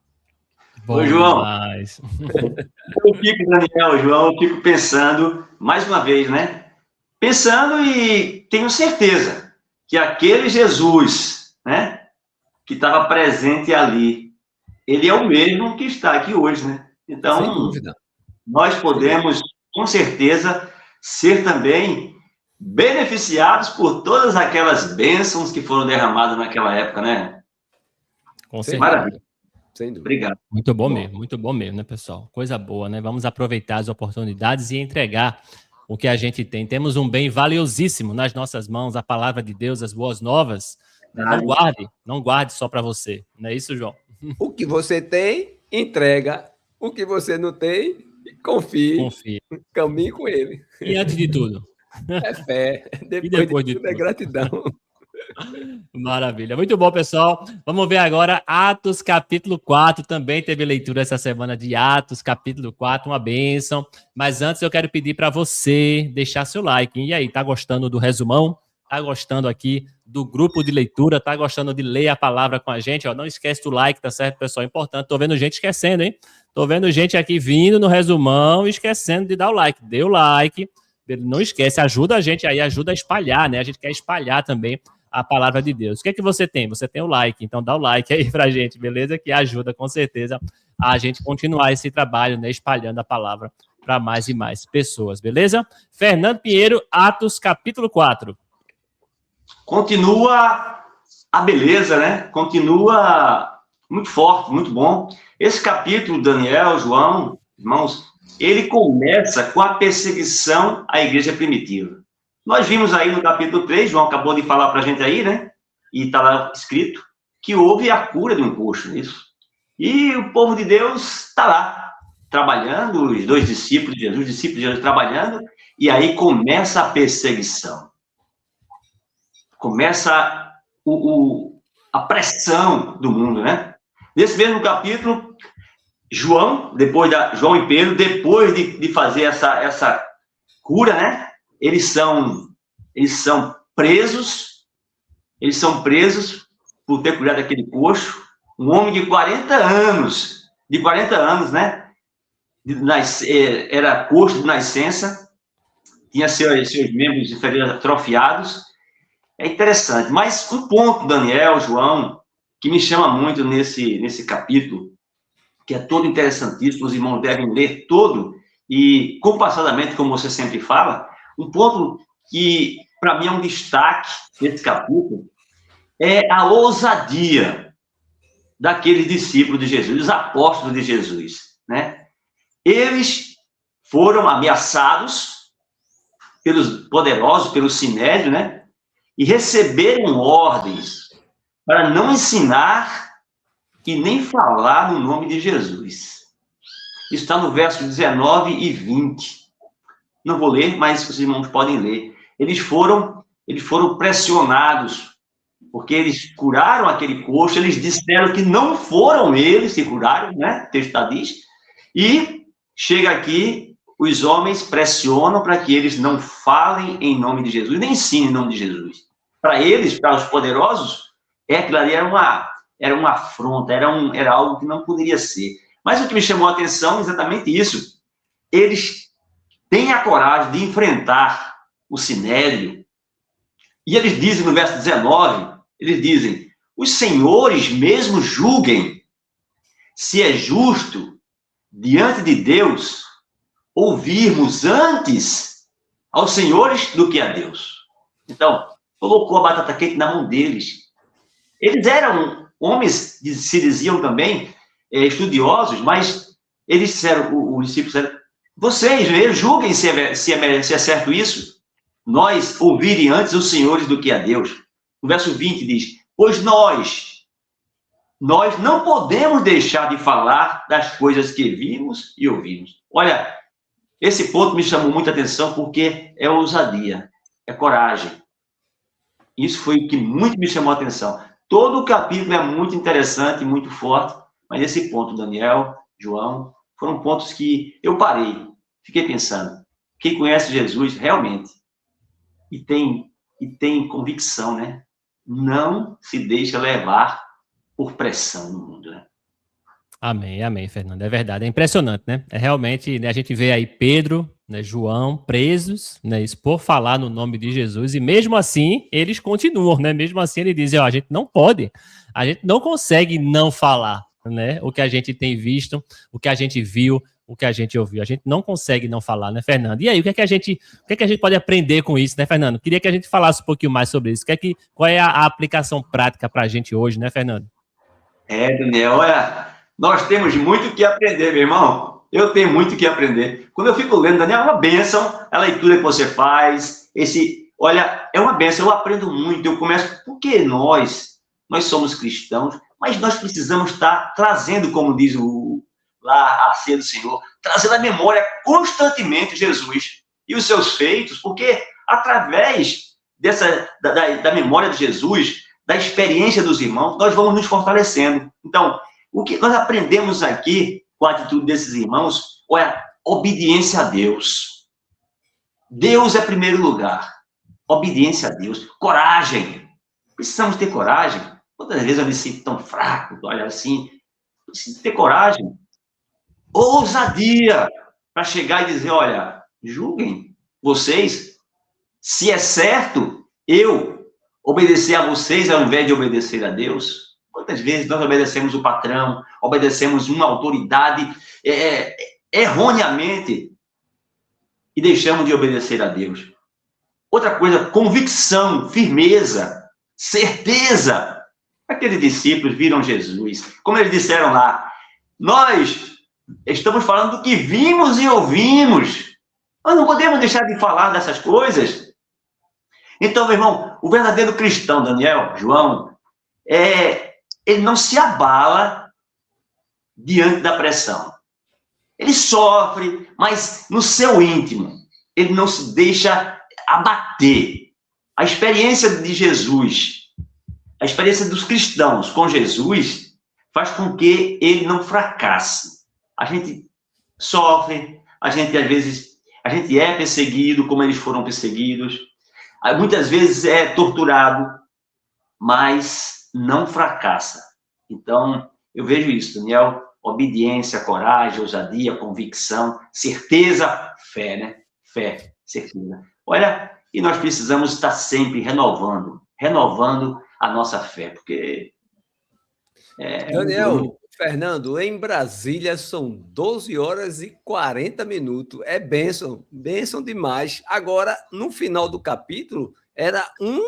Bom, João, eu fico, Daniel, João, eu fico pensando, mais uma vez, né? Pensando e tenho certeza que aquele Jesus, né, que estava presente ali, ele é o mesmo que está aqui hoje, né? Então, sem dúvida, nós podemos, com certeza, ser também beneficiados por todas aquelas bênçãos que foram derramadas naquela época, né? Com certeza. Maravilha. Sem dúvida. Obrigado. Muito bom mesmo, né, pessoal? Coisa boa, né? Vamos aproveitar as oportunidades e entregar o que a gente tem. Temos um bem valiosíssimo nas nossas mãos, a palavra de Deus, as boas novas. Não guarde só para você. Não é isso, João? O que você tem, entrega. O que você não tem, confie. Caminhe com ele. E antes de tudo? É fé. Depois de tudo é gratidão. Maravilha. Muito bom, pessoal. Vamos ver agora Atos capítulo 4. Também teve leitura essa semana de Atos capítulo 4, uma bênção. Mas antes eu quero pedir para você deixar seu like. E aí, tá gostando do resumão? Tá gostando aqui do grupo de leitura? Tá gostando de ler a palavra com a gente? Ó, não esquece do like, tá certo, pessoal? Importante. Tô vendo gente esquecendo, hein? Tô vendo gente aqui vindo no resumão e esquecendo de dar o like. Dê o like. Não esquece, ajuda a gente aí, ajuda a espalhar, né? A gente quer espalhar também a palavra de Deus. O que é que você tem? Você tem o like, então dá o like aí pra gente, beleza? Que ajuda, com certeza, a gente continuar esse trabalho, né? Espalhando a palavra para mais e mais pessoas, beleza? Fernando Pinheiro, Atos, capítulo 4. Continua a beleza, né? Continua muito forte, muito bom. Esse capítulo, Daniel, João, irmãos, ele começa com a perseguição à igreja primitiva. Nós vimos aí no capítulo 3, João acabou de falar para a gente aí, né? E está lá escrito que houve a cura de um coxo, isso. E o povo de Deus está lá, trabalhando, os dois discípulos de Jesus trabalhando, e aí começa a perseguição. Começa a pressão do mundo, né? Nesse mesmo capítulo, João e Pedro, depois de fazer essa cura, né? Eles são presos por ter curado aquele coxo, um homem de 40 anos, né? Era coxo de nascença, tinha seus membros inferiores atrofiados. É interessante, mas um ponto, Daniel, João, que me chama muito nesse capítulo, que é todo interessantíssimo, os irmãos devem ler todo, e compassadamente, como você sempre fala, um ponto que, para mim, é um destaque desse capítulo, é a ousadia daqueles discípulos de Jesus, os apóstolos de Jesus, né? Eles foram ameaçados pelos poderosos, pelo Sinédrio, né? E receberam ordens para não ensinar e nem falar no nome de Jesus. Isso está no verso 19 e 20. Não vou ler, mas os irmãos podem ler. Eles foram pressionados, porque eles curaram aquele coxo, eles disseram que não foram eles que curaram, né? O texto diz. E chega aqui, os homens pressionam para que eles não falem em nome de Jesus, nem ensinem em nome de Jesus. Para eles, para os poderosos, aquilo ali era uma afronta, era algo que não poderia ser. Mas o que me chamou a atenção é exatamente isso. Eles têm a coragem de enfrentar o Sinédrio. E eles dizem no verso 19, eles dizem, os senhores mesmo julguem se é justo, diante de Deus, ouvirmos antes aos senhores do que a Deus. Então, colocou a batata quente na mão deles. Eles eram homens, se diziam também, estudiosos, mas eles disseram, os discípulos disseram, vocês julguem se é certo isso, nós ouvirem antes os senhores do que a Deus. No verso 20 diz, pois nós não podemos deixar de falar das coisas que vimos e ouvimos. Olha, esse ponto me chamou muita atenção porque é ousadia, é coragem. Isso foi o que muito me chamou a atenção. Todo o capítulo é muito interessante, muito forte, mas esse ponto, Daniel, João, foram pontos que eu parei, fiquei pensando. Quem conhece Jesus realmente e tem convicção, né? Não se deixa levar por pressão no mundo, né? Amém, Fernando. É verdade, é impressionante, né? É realmente, né, a gente vê aí Pedro, né, João, presos, né, por falar no nome de Jesus, e mesmo assim, eles continuam, né? Mesmo assim, ele diz, ó, a gente não pode, a gente não consegue não falar, né? O que a gente tem visto, o que a gente viu, o que a gente ouviu. A gente não consegue não falar, né, Fernando? E aí, o que é que a gente pode aprender com isso, né, Fernando? Queria que a gente falasse um pouquinho mais sobre isso. Qual é a aplicação prática para a gente hoje, né, Fernando? Daniel, olha, nós temos muito o que aprender, meu irmão. Eu tenho muito o que aprender. Quando eu fico lendo, Daniel, é uma bênção a leitura que você faz. Olha, é uma bênção, eu aprendo muito. Eu começo, porque nós somos cristãos, mas nós precisamos estar trazendo, como diz lá a ceia do Senhor, trazendo à memória constantemente Jesus e os seus feitos, porque através da memória de Jesus, da experiência dos irmãos, nós vamos nos fortalecendo. Então, o que nós aprendemos aqui com a atitude desses irmãos é obediência a Deus. Deus é primeiro lugar. Obediência a Deus. Coragem. Precisamos ter coragem. Quantas vezes eu me sinto tão fraco, olha assim, preciso ter coragem. Ousadia para chegar e dizer, olha, julguem vocês, se é certo eu obedecer a vocês ao invés de obedecer a Deus. Quantas vezes nós obedecemos o patrão, obedecemos uma autoridade erroneamente e deixamos de obedecer a Deus. Outra coisa, convicção, firmeza, certeza. Aqueles discípulos viram Jesus. Como eles disseram lá, nós estamos falando do que vimos e ouvimos. Nós não podemos deixar de falar dessas coisas. Então, meu irmão, o verdadeiro cristão, Daniel, João, ele não se abala diante da pressão. Ele sofre, mas no seu íntimo, ele não se deixa abater. A experiência de Jesus, a experiência dos cristãos com Jesus, faz com que ele não fracasse. A gente sofre, às vezes, a gente é perseguido, como eles foram perseguidos, muitas vezes é torturado, mas não fracassa. Então, eu vejo isso, Daniel, obediência, coragem, ousadia, convicção, certeza, fé, né? Fé, certeza. Olha, e nós precisamos estar sempre renovando a nossa fé, porque... Daniel, Fernando, em Brasília são 12 horas e 40 minutos. É bênção demais. Agora, no final do capítulo, era um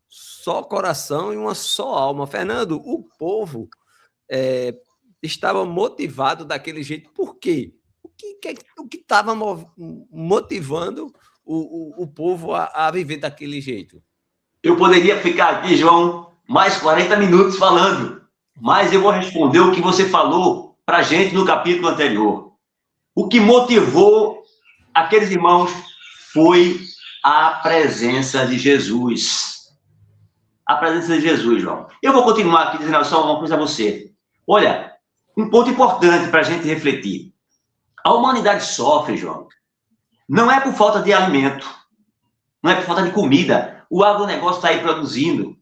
só coração e uma só alma. Fernando, o povo estava motivado daquele jeito. Por quê? O que estava motivando o povo a viver daquele jeito? Eu poderia ficar aqui, João, mais 40 minutos falando. Mas eu vou responder o que você falou para a gente no capítulo anterior. O que motivou aqueles irmãos foi a presença de Jesus. A presença de Jesus, João. Eu vou continuar aqui dizendo só uma coisa a você. Olha, um ponto importante para a gente refletir. A humanidade sofre, João. Não é por falta de alimento. Não é por falta de comida. O agronegócio está aí produzindo.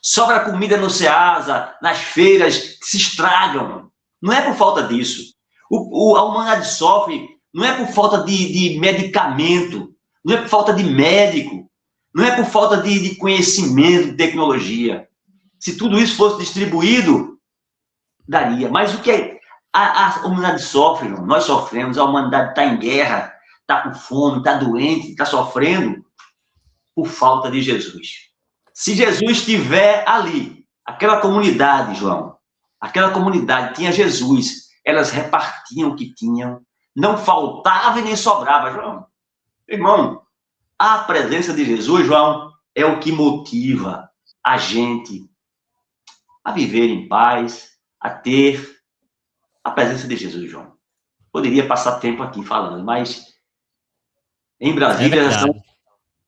Sobra comida no Ceasa, nas feiras, que se estragam. Não é por falta disso. A humanidade sofre, não é por falta de medicamento, não é por falta de médico, não é por falta de conhecimento, de tecnologia. Se tudo isso fosse distribuído, daria. Mas o que é? A humanidade sofre, nós sofremos, a humanidade está em guerra, está com fome, está doente, está sofrendo por falta de Jesus. Se Jesus estiver ali, aquela comunidade, João, aquela comunidade tinha Jesus, elas repartiam o que tinham, não faltava e nem sobrava, João. Irmão, a presença de Jesus, João, é o que motiva a gente a viver em paz, a ter a presença de Jesus, João. Poderia passar tempo aqui falando, mas em Brasília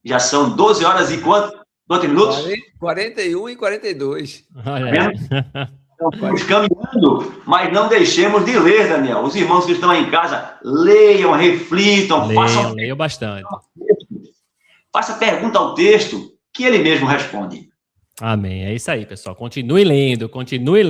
já são 12 horas e quantos minutos? 41 e 42. Olha aí. Estamos caminhando, mas não deixemos de ler, Daniel. Os irmãos que estão em casa, leiam, reflitam, Leiam bastante. Faça pergunta ao texto, que ele mesmo responde. Amém. É isso aí, pessoal. Continue lendo, continue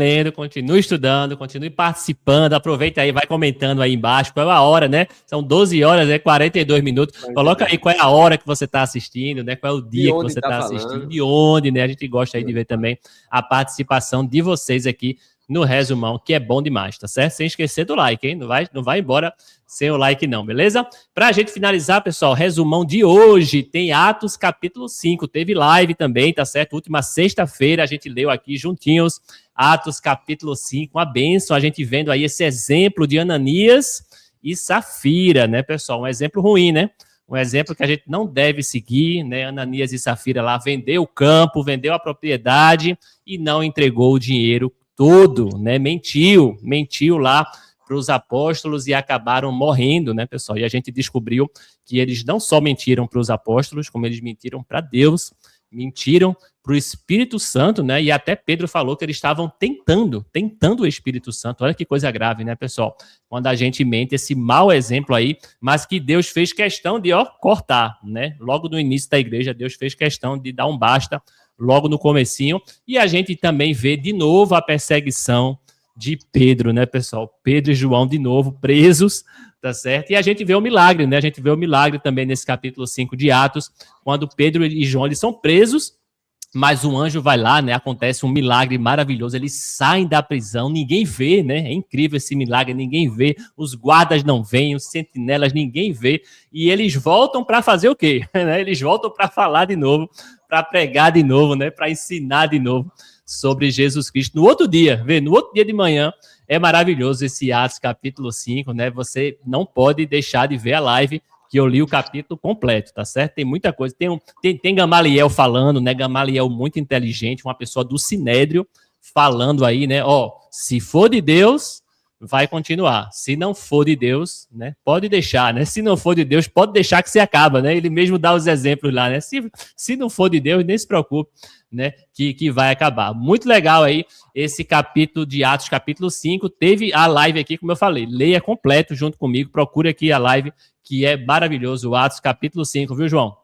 estudando, continue participando. Aproveita aí, vai comentando aí embaixo qual é a hora, né? São 12 horas, 42 minutos. Coloca aí qual é a hora que você está assistindo, né? Qual é o dia que você está assistindo, de onde, né? A gente gosta aí de ver também a participação de vocês aqui no resumão, que é bom demais, tá certo? Sem esquecer do like, hein? Não vai embora sem o like não, beleza? Pra gente finalizar, pessoal, resumão de hoje, tem Atos capítulo 5, teve live também, tá certo? Última sexta-feira a gente leu aqui juntinhos, Atos capítulo 5, uma bênção, a gente vendo aí esse exemplo de Ananias e Safira, né, pessoal? Um exemplo ruim, né? Um exemplo que a gente não deve seguir, né? Ananias e Safira lá vendeu o campo, vendeu a propriedade e não entregou o dinheiro todo, né? Mentiu lá para os apóstolos e acabaram morrendo, né, pessoal? E a gente descobriu que eles não só mentiram para os apóstolos, como eles mentiram para Deus, mentiram para o Espírito Santo, né? E até Pedro falou que eles estavam tentando o Espírito Santo. Olha que coisa grave, né, pessoal? Quando a gente mente, esse mau exemplo aí, mas que Deus fez questão de cortar, né? Logo no início da igreja, Deus fez questão de dar um basta logo no comecinho, e a gente também vê de novo a perseguição de Pedro, né, pessoal? Pedro e João de novo presos, tá certo? E a gente vê o milagre, né? A gente vê o milagre também nesse capítulo 5 de Atos, quando Pedro e João eles são presos, mas um anjo vai lá, né? Acontece um milagre maravilhoso, eles saem da prisão, ninguém vê, né? É incrível esse milagre, ninguém vê, os guardas não veem, os sentinelas ninguém vê, e eles voltam para fazer o quê? Eles voltam para falar de novo, para pregar de novo, né? Para ensinar de novo sobre Jesus Cristo. No outro dia de manhã, é maravilhoso esse Atos capítulo 5, né? Você não pode deixar de ver a live, que eu li o capítulo completo, tá certo? Tem muita coisa. Tem Gamaliel falando, né? Gamaliel muito inteligente, uma pessoa do Sinédrio, falando aí, né? Se for de Deus, vai continuar. Se não for de Deus, né? Pode deixar, né? Se não for de Deus, pode deixar que se acaba, né? Ele mesmo dá os exemplos lá, né? Se não for de Deus, nem se preocupe, né? Que vai acabar. Muito legal aí esse capítulo de Atos, capítulo 5. Teve a live aqui, como eu falei. Leia completo junto comigo. Procure aqui a live, que é maravilhoso. Atos, capítulo 5, viu, João?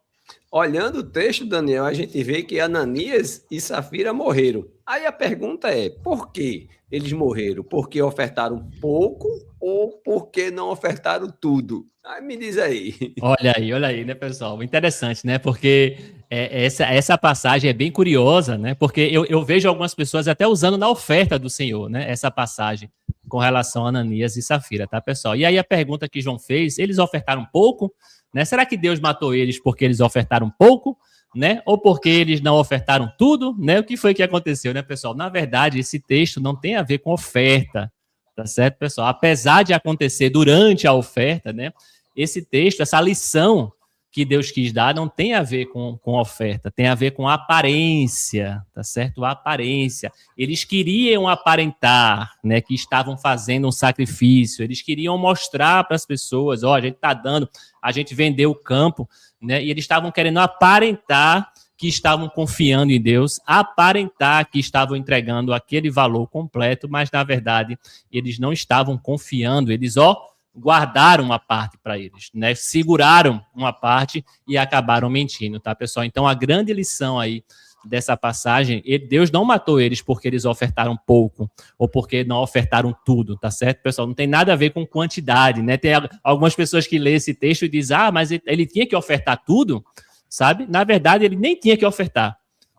Olhando o texto, Daniel, a gente vê que Ananias e Safira morreram. Aí a pergunta é, por que eles morreram? Porque ofertaram pouco ou porque não ofertaram tudo? Aí me diz aí. Olha aí, né, pessoal? Interessante, né? Porque essa passagem é bem curiosa, né? Porque eu vejo algumas pessoas até usando na oferta do Senhor, né? Essa passagem com relação a Ananias e Safira, tá, pessoal? E aí a pergunta que João fez, eles ofertaram pouco, né? Será que Deus matou eles porque eles ofertaram pouco, né? Ou porque eles não ofertaram tudo, né? O que foi que aconteceu, né, pessoal? Na verdade, esse texto não tem a ver com oferta, tá certo, pessoal? Apesar de acontecer durante a oferta, né? Esse texto, essa lição que Deus quis dar não tem a ver com oferta, tem a ver com aparência, tá certo? A aparência. Eles queriam aparentar, né, que estavam fazendo um sacrifício, eles queriam mostrar para as pessoas, ó, a gente está dando, a gente vendeu o campo, né, e eles estavam querendo aparentar que estavam confiando em Deus, aparentar que estavam entregando aquele valor completo, mas, na verdade, eles não estavam confiando, eles, guardaram uma parte para eles, né? Seguraram uma parte e acabaram mentindo, tá, pessoal? Então, a grande lição aí dessa passagem, Deus não matou eles porque eles ofertaram pouco ou porque não ofertaram tudo, tá certo, pessoal? Não tem nada a ver com quantidade, né? Tem algumas pessoas que lêem esse texto e dizem, mas ele tinha que ofertar tudo, sabe? Na verdade, ele nem tinha que ofertar,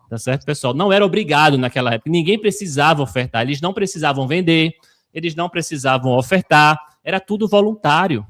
tá certo, pessoal? Não era obrigado naquela época, ninguém precisava ofertar, eles não precisavam vender, eles não precisavam ofertar, era tudo voluntário,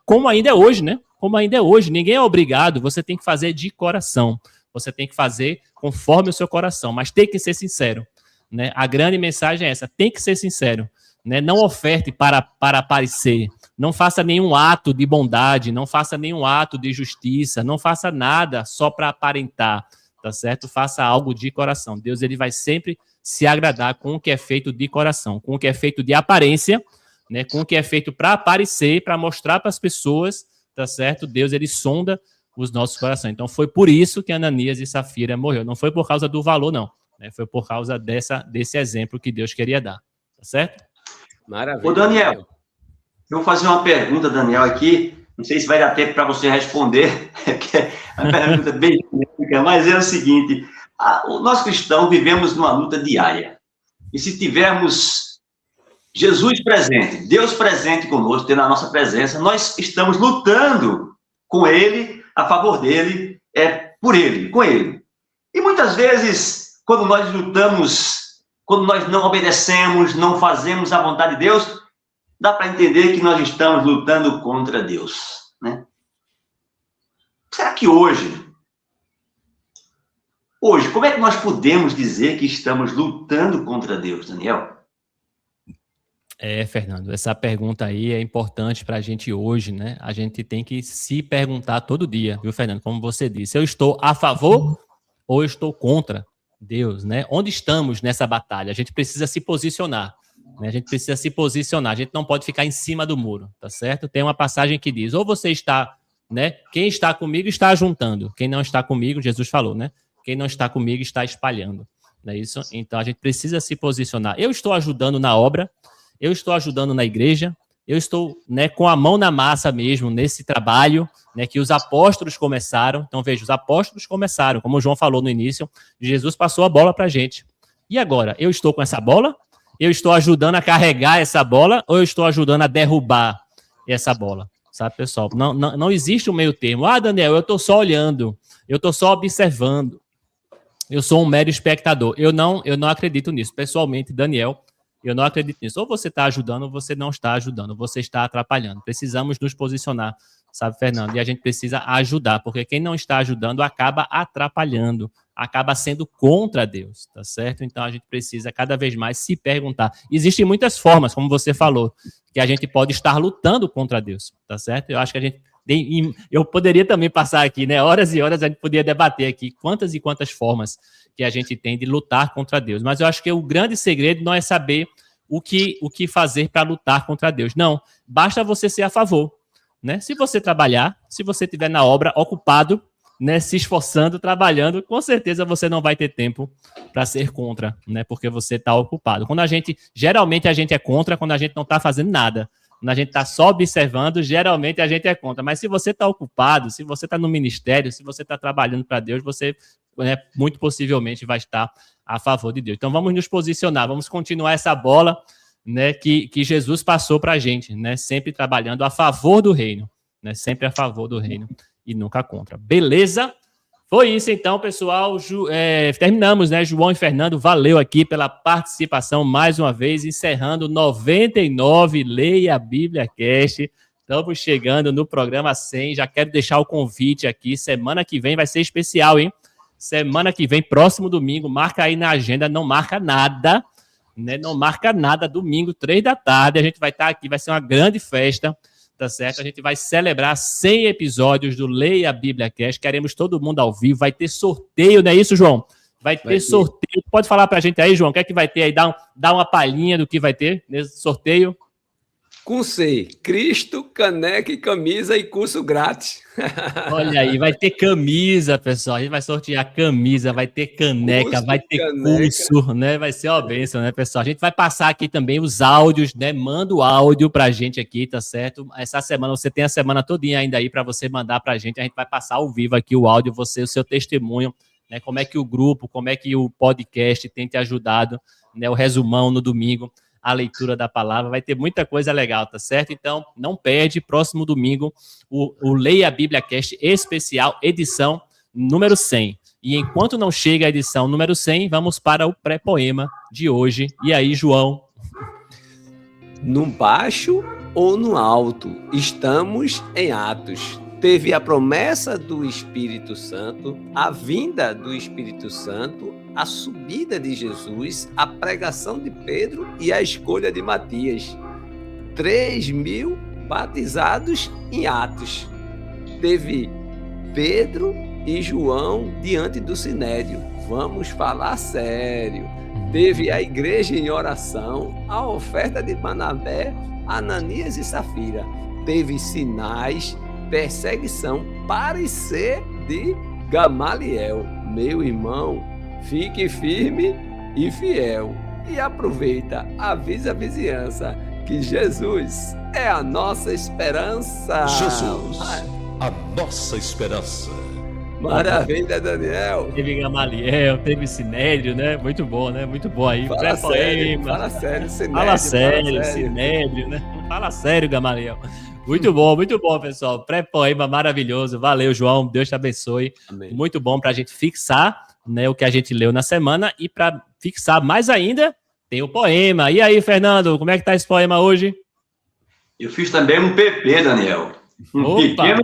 como ainda é hoje, né? Como ainda é hoje, ninguém é obrigado, você tem que fazer de coração, você tem que fazer conforme o seu coração, mas tem que ser sincero, né? A grande mensagem é essa, tem que ser sincero, né? Não oferte para aparecer, não faça nenhum ato de bondade, não faça nenhum ato de justiça, não faça nada só para aparentar, tá certo? Faça algo de coração. Deus, ele vai sempre se agradar com o que é feito de coração, com o que é feito de aparência, né, com o que é feito para aparecer, para mostrar para as pessoas, tá certo? Deus, ele sonda os nossos corações. Então, foi por isso que Ananias e Safira morreu. Não foi por causa do valor, não. Né? Foi por causa desse exemplo que Deus queria dar. Tá certo? Maravilha. Ô, Daniel, eu vou fazer uma pergunta, Daniel, aqui. Não sei se vai dar tempo para você responder, que é uma pergunta bem genérica, mas é o seguinte: nós cristãos vivemos numa luta diária. E se tivermos Jesus presente, Deus presente conosco, tendo a nossa presença, nós estamos lutando com Ele, a favor dEle, por Ele, com Ele. E muitas vezes, quando nós lutamos, quando nós não obedecemos, não fazemos a vontade de Deus, dá para entender que nós estamos lutando contra Deus, né? Será que hoje, como é que nós podemos dizer que estamos lutando contra Deus, Daniel? Fernando, essa pergunta aí é importante para a gente hoje, né? A gente tem que se perguntar todo dia, viu, Fernando? Como você disse, eu estou a favor ou eu estou contra Deus, né? Onde estamos nessa batalha? A gente precisa se posicionar, né? A gente precisa se posicionar, a gente não pode ficar em cima do muro, tá certo? Tem uma passagem que diz, ou você está, né? Quem está comigo está ajuntando, quem não está comigo, Jesus falou, né? Quem não está comigo está espalhando, não é isso? Então, a gente precisa se posicionar. Eu estou ajudando na obra, eu estou ajudando na igreja, eu estou, né, com a mão na massa mesmo nesse trabalho, né, que os apóstolos começaram. Então, veja, os apóstolos começaram, como o João falou no início, Jesus passou a bola para a gente. E agora, eu estou com essa bola? Eu estou ajudando a carregar essa bola ou eu estou ajudando a derrubar essa bola? Sabe, pessoal? Não existe um meio termo. Daniel, eu estou só olhando, eu estou só observando, eu sou um mero espectador. Eu não acredito nisso. Pessoalmente, Daniel, eu não acredito nisso. Ou você está ajudando ou você não está ajudando. Você está atrapalhando. Precisamos nos posicionar, sabe, Fernando? E a gente precisa ajudar, porque quem não está ajudando acaba atrapalhando, acaba sendo contra Deus, tá certo? Então a gente precisa cada vez mais se perguntar. Existem muitas formas, como você falou, que a gente pode estar lutando contra Deus, tá certo? Eu acho que a gente eu poderia também passar aqui, né? Horas e horas a gente poderia debater aqui quantas e quantas formas que a gente tem de lutar contra Deus. Mas eu acho que o grande segredo não é saber o que fazer para lutar contra Deus. Não, basta você ser a favor, né? Se você trabalhar, se você estiver na obra ocupado, né, se esforçando, trabalhando, com certeza você não vai ter tempo para ser contra, né? Porque você está ocupado. Geralmente a gente é contra quando a gente não está fazendo nada. Quando a gente está só observando, geralmente a gente é contra. Mas se você está ocupado, se você está no ministério, se você está trabalhando para Deus, você, né, muito possivelmente vai estar a favor de Deus. Então vamos nos posicionar, vamos continuar essa bola, né, que Jesus passou para a gente, né, sempre trabalhando a favor do reino, né, sempre a favor do reino e nunca contra. Beleza? Foi isso então, pessoal. Terminamos, né? João e Fernando, valeu aqui pela participação mais uma vez, encerrando 99 Leia a Bíblia Cast. Estamos chegando no programa 100. Já quero deixar o convite aqui. Semana que vem vai ser especial, hein? Semana que vem, próximo domingo, marca aí na agenda, não marca nada, né? Não marca nada, domingo, 3 da tarde, a gente vai estar aqui, vai ser uma grande festa, tá certo? A gente vai celebrar 100 episódios do Leia a Bíblia Cast. Queremos todo mundo ao vivo. Vai ter sorteio, não é isso, João? Vai ter sorteio. Pode falar pra gente aí, João, o que é que vai ter aí? Dá uma palhinha do que vai ter nesse sorteio. Com C, Cristo, caneca e camisa e curso grátis. Olha aí, vai ter camisa, pessoal. A gente vai sortear camisa, vai ter caneca, Curso, vai ter caneca. curso, né? Vai ser uma bênção, né, pessoal? A gente vai passar aqui também os áudios, né? Manda o áudio pra gente aqui, tá certo? Essa semana, você tem a semana todinha ainda aí pra você mandar pra gente. A gente vai passar ao vivo aqui o áudio, você, o seu testemunho, né? Como é que o grupo, como é que o podcast tem te ajudado, né? O resumão no domingo, a leitura da palavra, vai ter muita coisa legal, tá certo? Então, não perde, próximo domingo, o Leia a Bíblia Cast especial, edição número 100. E enquanto não chega a edição número 100, vamos para o pré-poema de hoje. E aí, João? No baixo ou no alto, estamos em Atos. Teve a promessa do Espírito Santo, a vinda do Espírito Santo, a subida de Jesus, a pregação de Pedro e a escolha de Matias. 3.000 batizados em Atos. Teve Pedro e João diante do Sinédrio. Vamos falar sério. Teve a igreja em oração, a oferta de Barnabé, Ananias e Safira. Teve sinais, perseguição, parecer de Gamaliel. Meu irmão, fique firme e fiel. E aproveita, avisa a vizinhança que Jesus é a nossa esperança. Jesus, a nossa esperança. Maravilha, Daniel. Teve Gamaliel, teve Sinédrio, né? Muito bom, né? Muito bom aí. Fala sério, Sinédrio, fala sério, Sinédrio, né? Fala sério, Gamaliel. Muito bom, pessoal. Pré-poema maravilhoso. Valeu, João. Deus te abençoe. Amém. Muito bom para a gente fixar, né, o que a gente leu na semana. E para fixar mais ainda, tem o poema. E aí, Fernando, como é que tá esse poema hoje? Eu fiz também um PP, Daniel. Um pequeno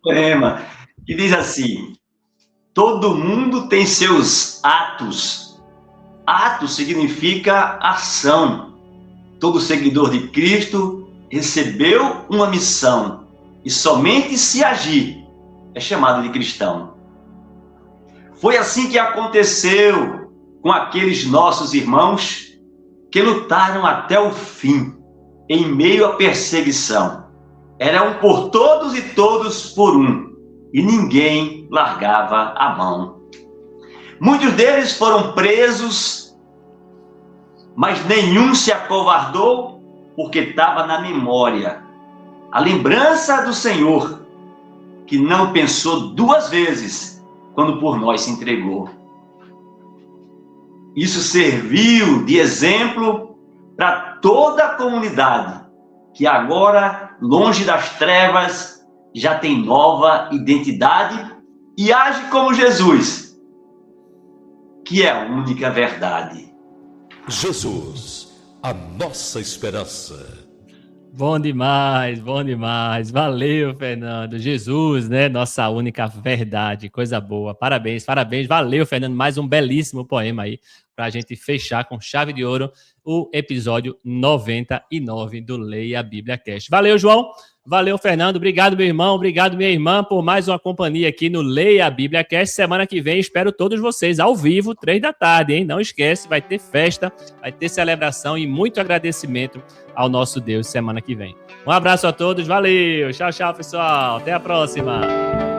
poema que diz assim: todo mundo tem seus atos. Ato significa ação. Todo seguidor de Cristo recebeu uma missão e somente se agir é chamado de cristão. Foi assim que aconteceu com aqueles nossos irmãos que lutaram até o fim, em meio à perseguição. Era um por todos e todos por um, e ninguém largava a mão. Muitos deles foram presos, mas nenhum se acovardou, porque estava na memória a lembrança do Senhor, que não pensou duas vezes quando por nós se entregou. Isso serviu de exemplo para toda a comunidade, que agora, longe das trevas, já tem nova identidade e age como Jesus, que é a única verdade. Jesus, a nossa esperança. Bom demais, bom demais. Valeu, Fernando. Jesus, né? Nossa única verdade. Coisa boa. Parabéns, parabéns. Valeu, Fernando. Mais um belíssimo poema aí para a gente fechar com chave de ouro o episódio 99 do Leia a Bíblia Cast. Valeu, João. Valeu, Fernando. Obrigado, meu irmão. Obrigado, minha irmã, por mais uma companhia aqui no Leia a Bíblia Cast. Semana que vem espero todos vocês ao vivo, 3 da tarde, hein? Não esquece, vai ter festa, vai ter celebração e muito agradecimento ao nosso Deus semana que vem. Um abraço a todos. Valeu. Tchau, tchau, pessoal. Até a próxima.